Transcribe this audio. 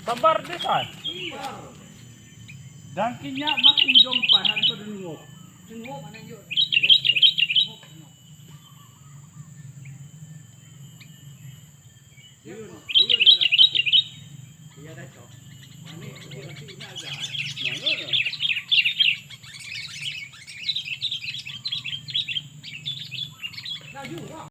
Sabar deh kan. Dan kinya makin jompahan ko nungok. Nungok mana yun? Yun na pati. Iya dah cok. Mana dia tinggal aja. Mana? Laju.